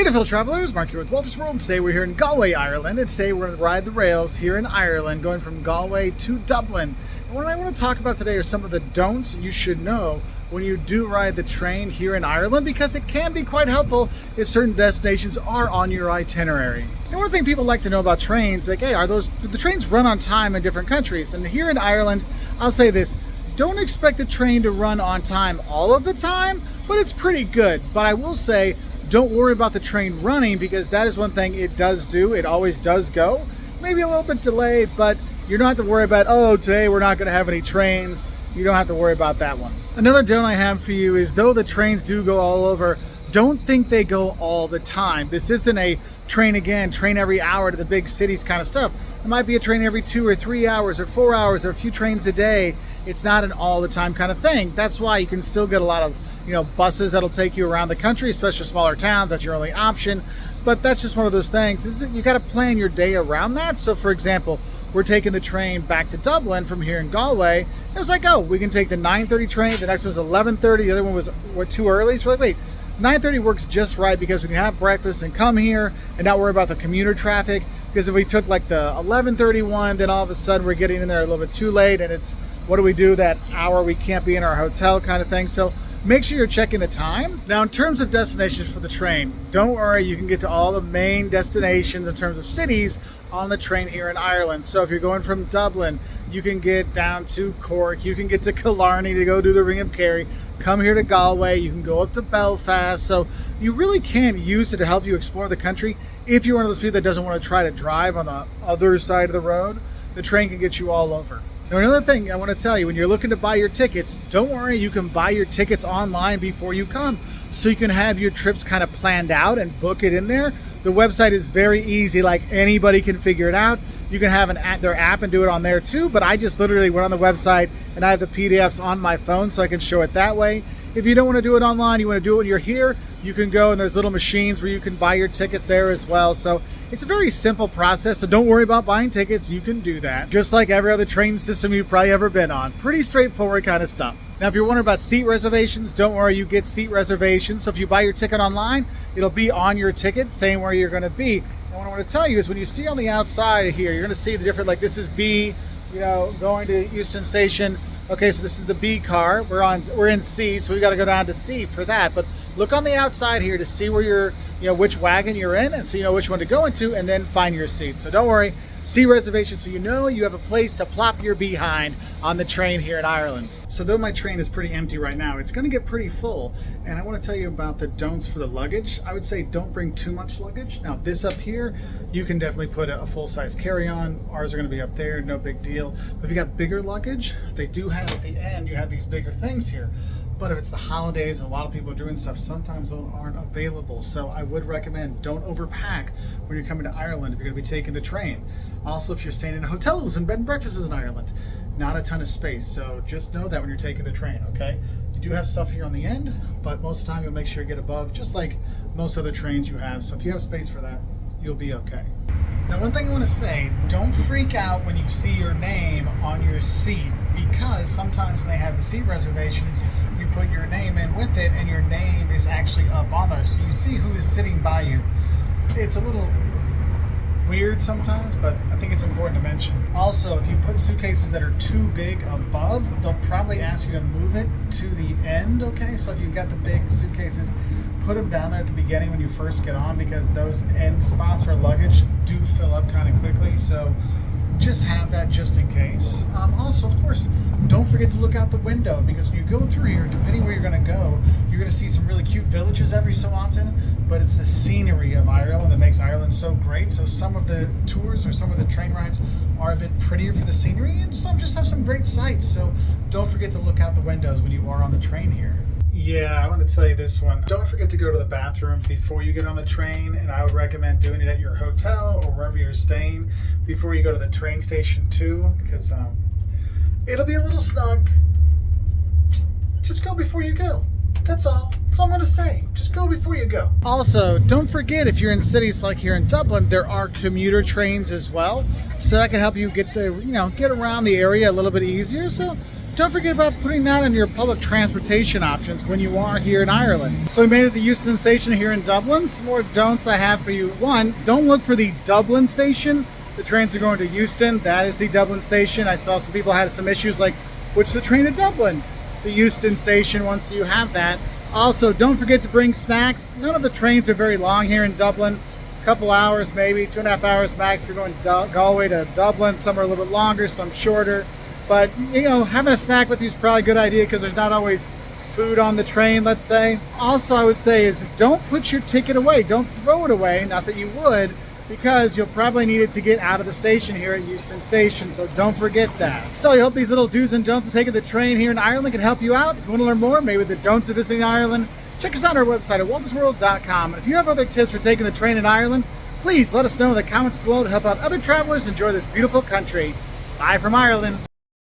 Hey there, fellow travelers, Mark here with Woltersworld. Today we're here in Galway, Ireland, and today we're going to ride the rails here in Ireland, going from Galway to Dublin. And what I want to talk about today are some of the don'ts you should know when you do ride the train here in Ireland, because it can be quite helpful if certain destinations are on your itinerary. And one thing people like to know about trains, like, hey, do the trains run on time in different countries? And here in Ireland, I'll say this: don't expect a train to run on time all of the time, but it's pretty good. But I will say, don't worry about the train running, because that is one thing it does do. It always does go. Maybe a little bit delayed, but you don't have to worry about, oh, today we're not going to have any trains. You don't have to worry about that one. Another don't I have for you is, though the trains do go all over, don't think they go all the time. This isn't a train every hour to the big cities kind of stuff. It might be a train every 2 or 3 hours or 4 hours or a few trains a day. It's not an all the time kind of thing. That's why you can still get a lot of buses that'll take you around the country, especially smaller towns. That's your only option. But that's just one of those things. You got to plan your day around that. So for example, we're taking the train back to Dublin from here in Galway. It was like, oh, we can take the 9:30 train. The next one was 11:30. The other one was too early. So we're like, wait, 9:30 works just right, because we can have breakfast and come here and not worry about the commuter traffic. Because if we took like the 11:30 one, then all of a sudden we're getting in there a little bit too late, and it's, what do we do that hour we can't be in our hotel kind of thing. So make sure you're checking the time. Now, in terms of destinations for the train, don't worry, you can get to all the main destinations in terms of cities on the train here in Ireland. So if you're going from Dublin, you can get down to Cork, you can get to Killarney to go do the Ring of Kerry, come here to Galway, you can go up to Belfast. So you really can use it to help you explore the country. If you're one of those people that doesn't want to try to drive on the other side of the road, the train can get you all over. Now, another thing I want to tell you, when you're looking to buy your tickets, don't worry, you can buy your tickets online before you come. So you can have your trips kind of planned out and book it in there. The website is very easy, like anybody can figure it out. You can have their app and do it on there too, but I just literally went on the website and I have the PDFs on my phone so I can show it that way. If you don't want to do it online, you want to do it when you're here, you can go and there's little machines where you can buy your tickets there as well. So it's a very simple process, so don't worry about buying tickets. You can do that just like every other train system you've probably ever been on. Pretty straightforward kind of stuff. Now, if you're wondering about seat reservations, don't worry, you get seat reservations. So if you buy your ticket online, it'll be on your ticket saying where you're going to be. And what I want to tell you is, when you see on the outside here, you're going to see the different, like this is B, going to Euston Station. Okay, so this is the B car. We're in C, so we got to go down to C for that. But look on the outside here to see where which wagon you're in, and so you know which one to go into, and then find your seat. So don't worry, see reservations so you have a place to plop your behind on the train here in Ireland. So though my train is pretty empty right now, it's going to get pretty full, and I want to tell you about the don'ts for the luggage. I would say don't bring too much luggage. Now this up here, you can definitely put a full-size carry-on. Ours are going to be up there, no big deal. But if you got bigger luggage, they do have at the end, you have these bigger things here. But if it's the holidays and a lot of people are doing stuff, sometimes those aren't available. So I would recommend, don't overpack when you're coming to Ireland if you're going to be taking the train. Also, if you're staying in hotels and bed and breakfasts in Ireland, not a ton of space. So just know that when you're taking the train, okay? You do have stuff here on the end, but most of the time you'll make sure you get above, just like most other trains you have. So if you have space for that, you'll be okay. Now, one thing I want to say, don't freak out when you see your name on your seat, because sometimes when they have the seat reservations, you put your name in with it and your name is actually up on there. So you see who is sitting by you. It's a little weird sometimes, but I think it's important to mention. Also, if you put suitcases that are too big above, they'll probably ask you to move it to the end, okay? So if you've got the big suitcases, put them down there at the beginning when you first get on, because those end spots for luggage do fill up kind of quickly. So just have that just in case. Also, of course, don't forget to look out the window, because when you go through here, depending where you're going to go, you're going to see some really cute villages every so often, but it's the scenery of Ireland that makes Ireland so great. So some of the tours or some of the train rides are a bit prettier for the scenery, and some just have some great sights. So don't forget to look out the windows when you are on the train here. Yeah, I want to tell you this one. Don't forget to go to the bathroom before you get on the train, and I would recommend doing it at your hotel or wherever you're staying before you go to the train station too, because it'll be a little snug. Just go before you go. That's all. That's all I'm going to say. Just go before you go. Also, don't forget, if you're in cities like here in Dublin, there are commuter trains as well. So that can help you get around the area a little bit easier. So don't forget about putting that in your public transportation options when you are here in Ireland. So we made it to Euston Station here in Dublin. Some more don'ts I have for you. One, don't look for the Dublin station. The trains are going to Euston. That is the Dublin station. I saw some people had some issues like, which is the train to Dublin? It's the Euston station once you have that. Also, don't forget to bring snacks. None of the trains are very long here in Dublin. A couple hours, maybe 2.5 hours max if you're going Galway to Dublin. Some are a little bit longer, some shorter. But, you know, having a snack with you is probably a good idea because there's not always food on the train, let's say. Also, I would say is don't put your ticket away. Don't throw it away, not that you would, because you'll probably need it to get out of the station here at Euston Station, so don't forget that. So I hope these little do's and don'ts of taking the train here in Ireland can help you out. If you want to learn more, maybe the don'ts of visiting Ireland, check us out on our website at woltersworld.com. And if you have other tips for taking the train in Ireland, please let us know in the comments below to help out other travelers enjoy this beautiful country. Bye from Ireland.